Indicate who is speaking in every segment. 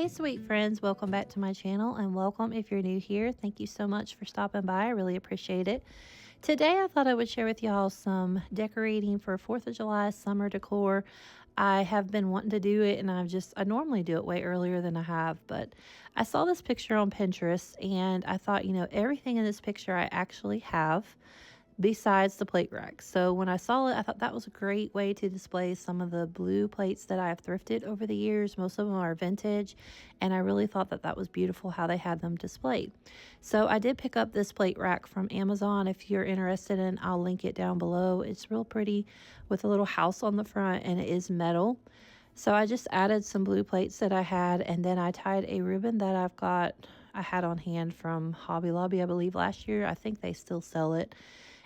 Speaker 1: Hey, sweet friends, welcome back to my channel and welcome if you're new here. Thank you so much for stopping by. I really appreciate it. Today, I thought I would share with y'all some decorating for 4th of July summer decor. I have been wanting to do it and I normally do it way earlier than I have, but I saw this picture on Pinterest and I thought, everything in this picture I actually have besides the plate rack. So when I saw it, I thought that was a great way to display some of the blue plates that I have thrifted over the years. Most of them are vintage, and I really thought that that was beautiful how they had them displayed. So I did pick up this plate rack from Amazon. If you're interested in, I'll link it down below. It's real pretty with a little house on the front, and it is metal. So I just added some blue plates that I had, and then I tied a ribbon that I had on hand from Hobby Lobby, I believe last year. I think they still sell it.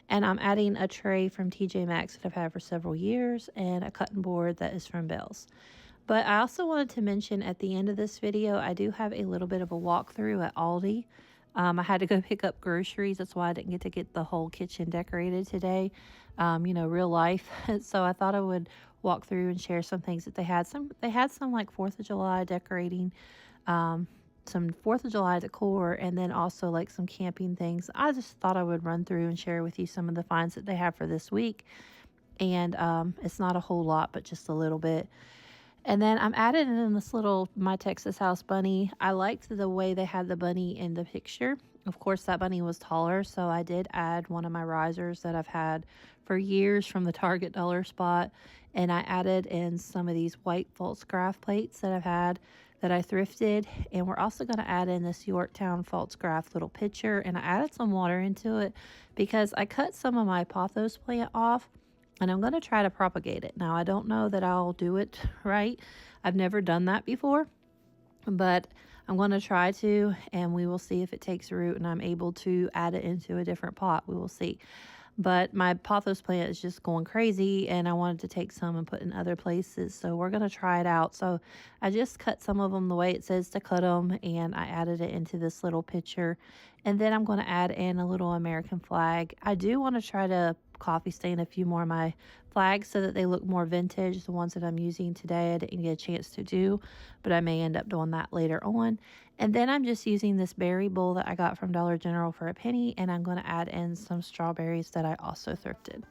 Speaker 1: And I'm adding a tray from TJ Maxx that I've had for several years and a cutting board that is from Bell's. But I also wanted to mention at the end of this video, I do have a little bit of a walkthrough at Aldi. I had to go pick up groceries. That's why I didn't get to get the whole kitchen decorated today, real life. So I thought I would walk through and share some things that they had. They had some like 4th of July decorating, some 4th of July decor, and then also like some camping things. I just thought I would run through and share with you some of the finds that they have for this week. And it's not a whole lot, but just a little bit. And then I'm adding in this little My Texas House bunny. I liked the way they had the bunny in the picture. Of course, that bunny was taller, so I did add one of my risers that I've had for years from the Target dollar spot. And I added in some of these white false graph plates that I've had that I thrifted. And we're also going to add in this Yorktown false graph little pitcher. And I added some water into it because I cut some of my pothos plant off. And I'm going to try to propagate it. Now, I don't know that I'll do it right. I've never done that before, but I'm going to try to, and we will see if it takes root and I'm able to add it into a different pot. We will see. But my pothos plant is just going crazy, and I wanted to take some and put in other places. So we're going to try it out. So I just cut some of them the way it says to cut them, and I added it into this little pitcher. And then I'm going to add in a little American flag. I do want to try to coffee stain a few more of my flags so that they look more vintage. The ones that I'm using today I didn't get a chance to do, but I may end up doing that later on. And then I'm just using this berry bowl that I got from Dollar General for a penny, and I'm going to add in some strawberries that I also thrifted.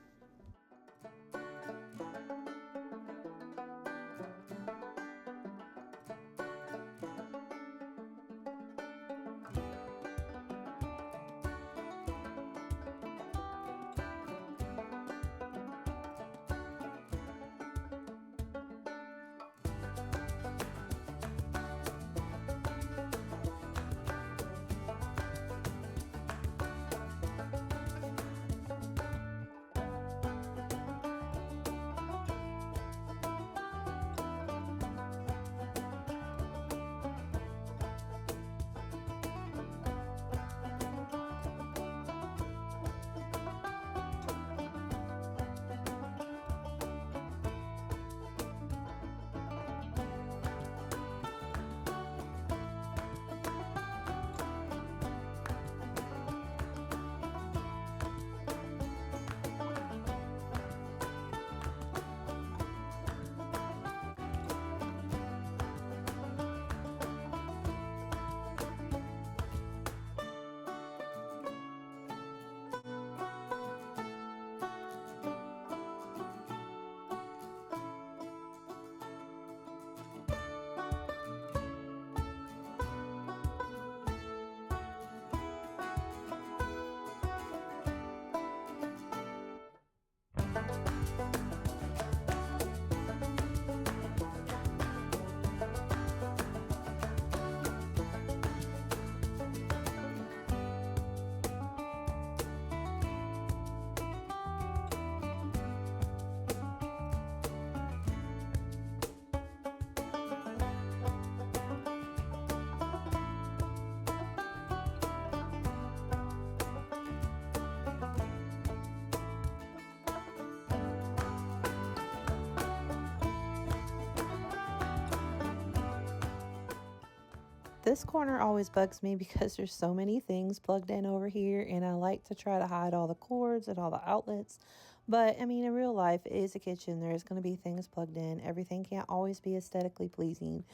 Speaker 1: This corner always bugs me because there's so many things plugged in over here, and I like to try to hide all the cords and all the outlets. But I mean, in real life, it is a kitchen. There is going to be things plugged in. Everything can't always be aesthetically pleasing.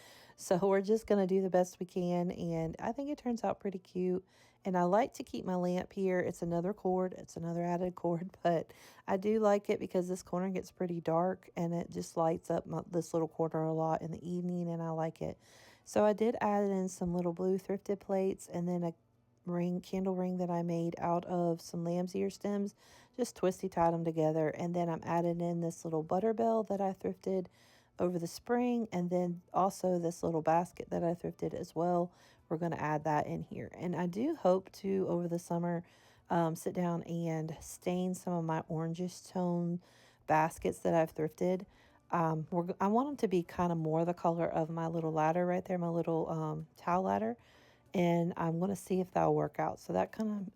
Speaker 1: So we're just going to do the best we can, and I think it turns out pretty cute. And I like to keep my lamp here. It's another cord, it's another added cord, but I do like it because this corner gets pretty dark and it just lights up this little corner a lot in the evening, and I like it. So I did add in some little blue thrifted plates and then a candle ring that I made out of some lamb's ear stems, just twisty tied them together. And then I'm adding in this little butter bell that I thrifted over the spring, and then also this little basket that I thrifted as well. We're going to add that in here. And I do hope to, over the summer, sit down and stain some of my orangish tone baskets that I've thrifted. I want them to be kind of more the color of my little ladder right there, my little towel ladder, and I'm going to see if that'll work out. So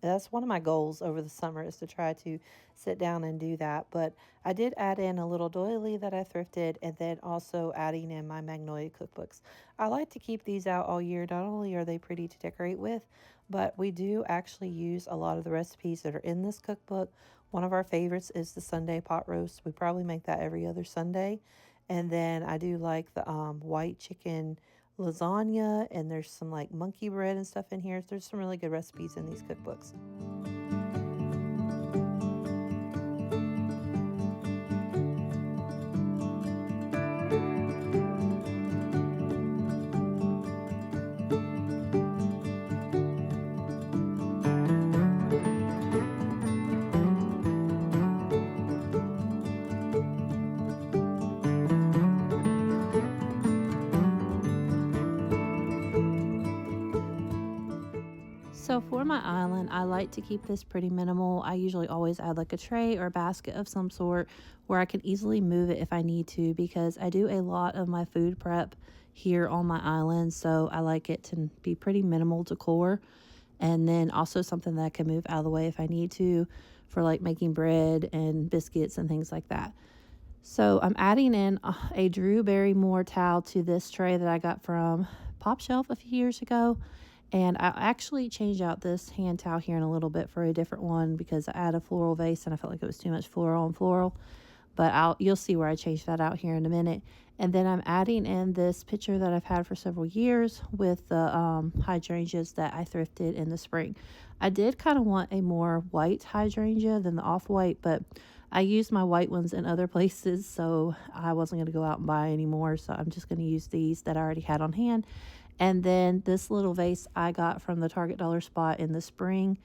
Speaker 1: that's one of my goals over the summer, is to try to sit down and do that. But I did add in a little doily that I thrifted, and then also adding in my Magnolia cookbooks. I like to keep these out all year. Not only are they pretty to decorate with, but we do actually use a lot of the recipes that are in this cookbook. One of our favorites is the Sunday pot roast. We probably make that every other Sunday. And then I do like the white chicken lasagna, and there's some like monkey bread and stuff in here. There's some really good recipes in these cookbooks. So for my island, I like to keep this pretty minimal. I usually always add like a tray or a basket of some sort where I can easily move it if I need to, because I do a lot of my food prep here on my island. So I like it to be pretty minimal decor, and then also something that I can move out of the way if I need to, for like making bread and biscuits and things like that. So I'm adding in a Drew Barrymore towel to this tray that I got from Pop Shelf a few years ago. And I actually changed out this hand towel here in a little bit for a different one because I had a floral vase and I felt like it was too much floral on floral. But you'll see where I changed that out here in a minute. And then I'm adding in this picture that I've had for several years with the hydrangeas that I thrifted in the spring. I did kind of want a more white hydrangea than the off-white, but I used my white ones in other places, so I wasn't going to go out and buy any more. So I'm just going to use these that I already had on hand. And then this little vase I got from the Target Dollar Spot in the spring,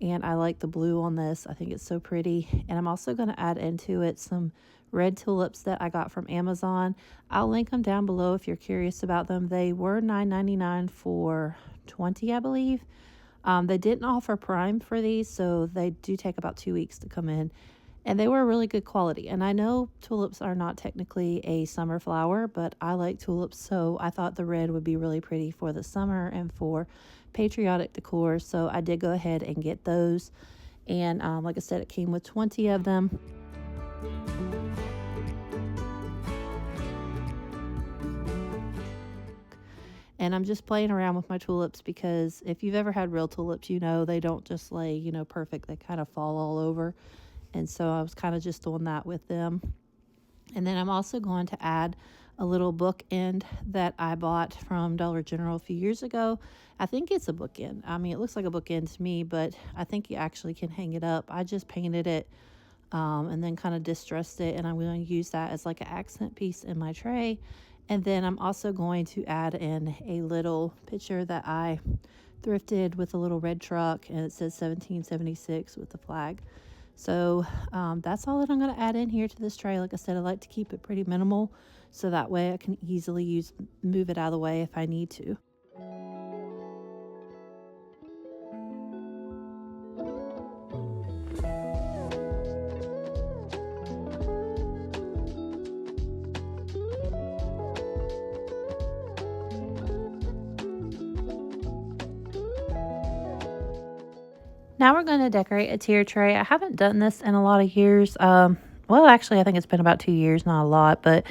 Speaker 1: and I like the blue on this. I think it's so pretty. And I'm also going to add into it some red tulips that I got from Amazon. I'll link them down below if you're curious about them. They were $9.99 for 20, I believe. They didn't offer Prime for these, so they do take about 2 weeks to come in. And they were really good quality. And I know tulips are not technically a summer flower, but I like tulips, so I thought the red would be really pretty for the summer and for patriotic decor. So I did go ahead and get those. And like I said, it came with 20 of them. And I'm just playing around with my tulips because if you've ever had real tulips, you know they don't just lay, perfect. They kind of fall all over. And so I was kind of just doing that with them. And then I'm also going to add a little bookend that I bought from Dollar General a few years ago. I think it's a bookend. I mean, it looks like a bookend to me, but I think you actually can hang it up. I just painted it and then kind of distressed it, and I'm going to use that as like an accent piece in my tray. And then I'm also going to add in a little picture that I thrifted with a little red truck, and it says 1776 with the flag. So that's all that I'm going to add in here to this tray. Like I said, I like to keep it pretty minimal, so that way I can easily move it out of the way if I need to. Now we're going to decorate a tier tray. I haven't done this in a lot of years. Well, actually, I think it's been about 2 years, not a lot, but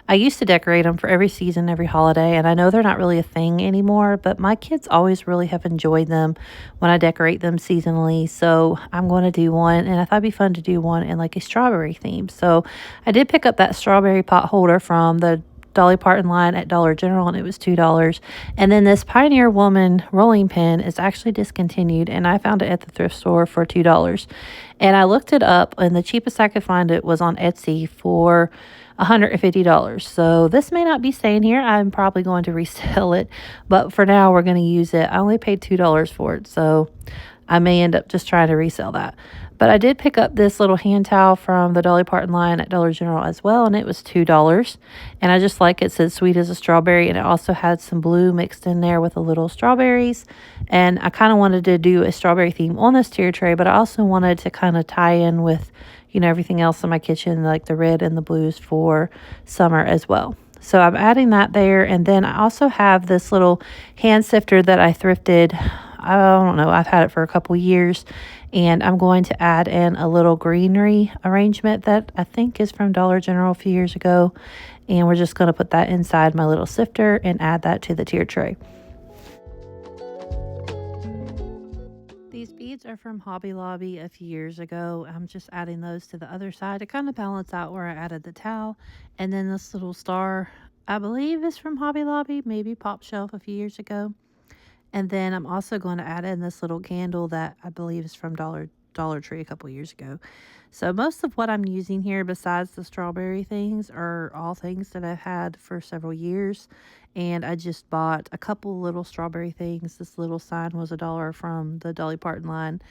Speaker 1: I used to decorate them for every season, every holiday, and I know they're not really a thing anymore, but my kids always really have enjoyed them when I decorate them seasonally, so I'm going to do one, and I thought it'd be fun to do one in like a strawberry theme. So I did pick up that strawberry pot holder from the Dolly Parton line at Dollar General, and it was $2. And then this Pioneer Woman rolling pin is actually discontinued, and I found it at the thrift store for $2. And I looked it up, and the cheapest I could find it was on Etsy for $150. So this may not be staying here. I'm probably going to resell it, but for now we're going to use it. I only paid $2 for it, so I may end up just trying to resell that. But I did pick up this little hand towel from the Dolly Parton line at Dollar General as well, and it was $2. And I just like it said sweet as a strawberry, and it also had some blue mixed in there with the little strawberries. And I kind of wanted to do a strawberry theme on this tier tray, but I also wanted to kind of tie in with, everything else in my kitchen, like the red and the blues for summer as well. So I'm adding that there. And then I also have this little hand sifter that I thrifted. I don't know, I've had it for a couple years, and I'm going to add in a little greenery arrangement that I think is from Dollar General a few years ago, and we're just going to put that inside my little sifter and add that to the tier tray. These beads are from Hobby Lobby a few years ago. I'm just adding those to the other side to kind of balance out where I added the towel. And then this little star, I believe is from Hobby Lobby, maybe Pop Shelf a few years ago. And then I'm also going to add in this little candle that I believe is from Dollar Tree a couple years ago. So most of what I'm using here besides the strawberry things are all things that I've had for several years. And I just bought a couple little strawberry things. This little sign was $1 from the Dolly Parton line.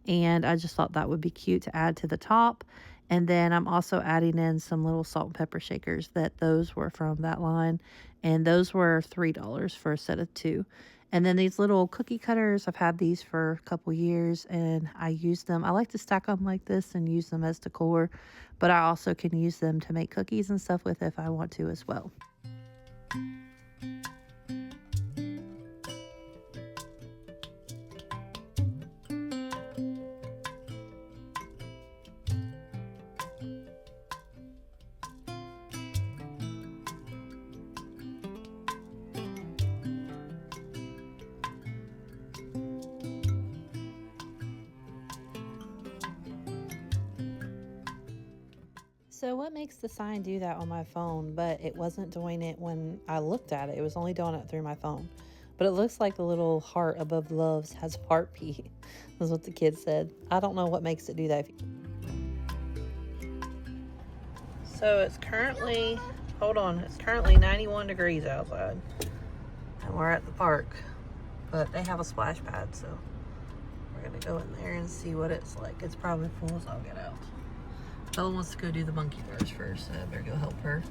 Speaker 1: And I just thought that would be cute to add to the top. And then I'm also adding in some little salt and pepper shakers that those were from that line. And those were $3 for a set of 2. And then these little cookie cutters, I've had these for a couple years, and I use them. I like to stack them like this and use them as decor, but I also can use them to make cookies and stuff with if I want to as well. So what makes the sign do that on my phone, but it wasn't doing it when I looked at it? It was only doing it through my phone. But it looks like the little heart above loves has heartbeat. That's what the kid said. I don't know what makes it do that. So it's currently, it's currently 91 degrees outside. And we're at the park. But they have a splash pad, so we're going to go in there and see what it's like. It's probably full, so I'll get out. Bella wants to go do the monkey bars first, so I better go help her.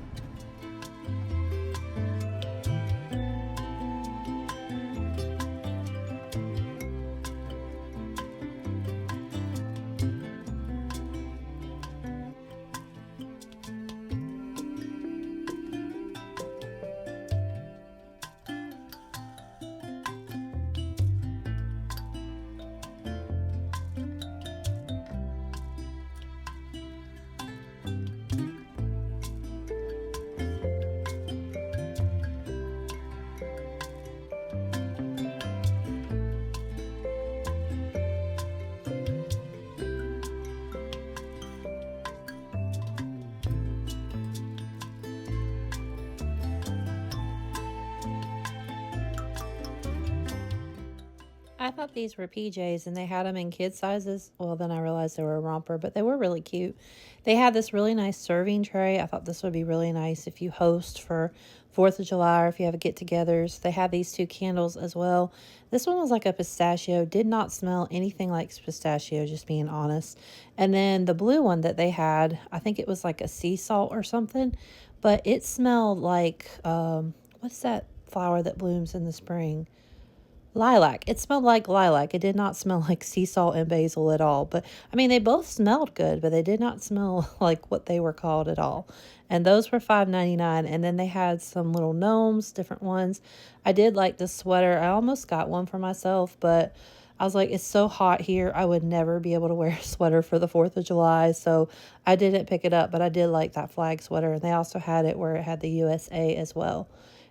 Speaker 1: I thought these were PJs, and they had them in kid sizes. Well, then I realized they were a romper, but they were really cute. They had this really nice serving tray. I thought this would be really nice if you host for 4th of July or if you have a get-togethers. They have these 2 candles as well. This one was like a pistachio. Did not smell anything like pistachio, just being honest. And then the blue one that they had, I think it was like a sea salt or something, but it smelled like, what's that flower that blooms in the spring? Lilac. It smelled like lilac. It did not smell like sea salt and basil at all. But, I mean, they both smelled good, but they did not smell like what they were called at all. And those were $5.99. And then they had some little gnomes, different ones. I did like the sweater. I almost got one for myself, but I was like, it's so hot here. I would never be able to wear a sweater for the 4th of July. So I didn't pick it up, but I did like that flag sweater. And they also had it where it had the USA as well.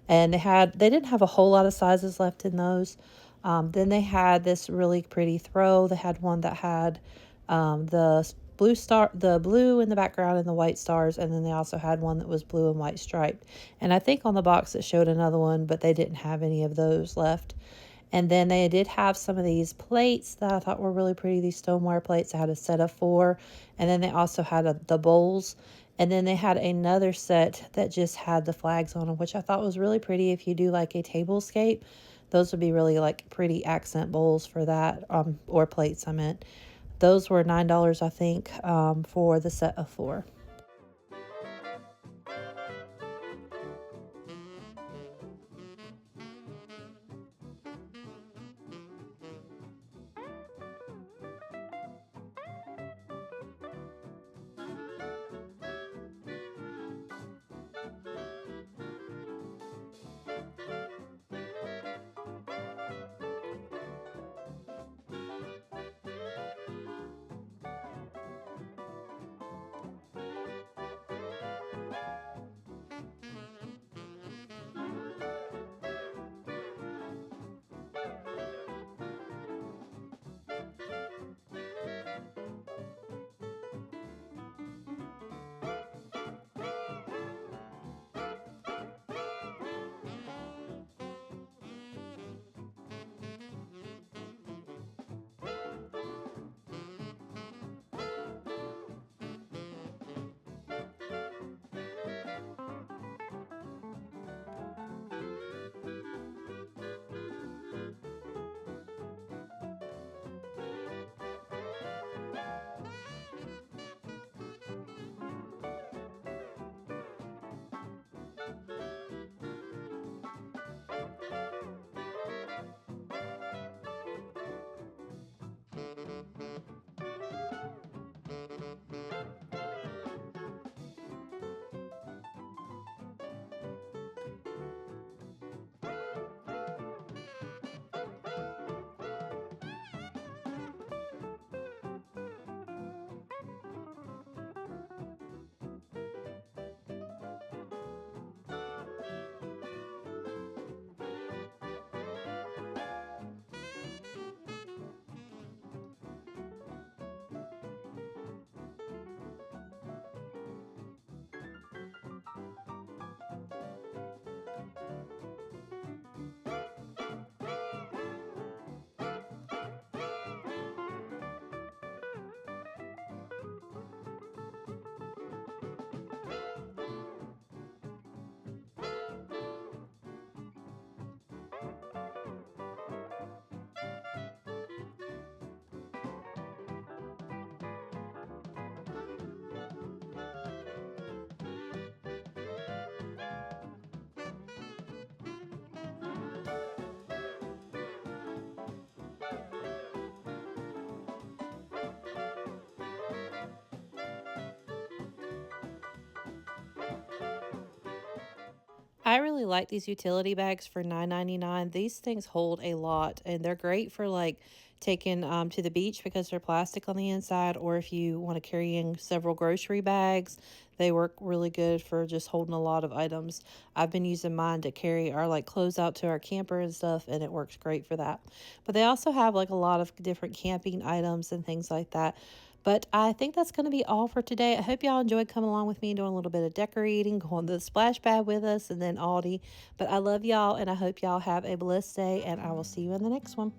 Speaker 1: And they didn't have a whole lot of sizes left in those. Then they had this really pretty throw. They had one that had the the blue in the background and the white stars, and then they also had one that was blue and white striped. And I think on the box it showed another one, but they didn't have any of those left. And then they did have some of these plates that I thought were really pretty, these stoneware plates. I had a set of 4, and then they also had the bowls. And then they had another set that just had the flags on them, which I thought was really pretty. If you do like a tablescape, those would be really like pretty accent bowls for that, or plates, I meant. Those were $9, I think, for the set of 4. I really like these utility bags for $9.99. These things hold a lot, and they're great for like taking to the beach because they're plastic on the inside, or if you want to carry in several grocery bags, they work really good for just holding a lot of items. I've been using mine to carry our like clothes out to our camper and stuff, and it works great for that. But they also have like a lot of different camping items and things like that. But I think that's going to be all for today. I hope y'all enjoyed coming along with me and doing a little bit of decorating, going to the splash pad with us, and then Aldi. But I love y'all, and I hope y'all have a blessed day, and I will see you in the next one.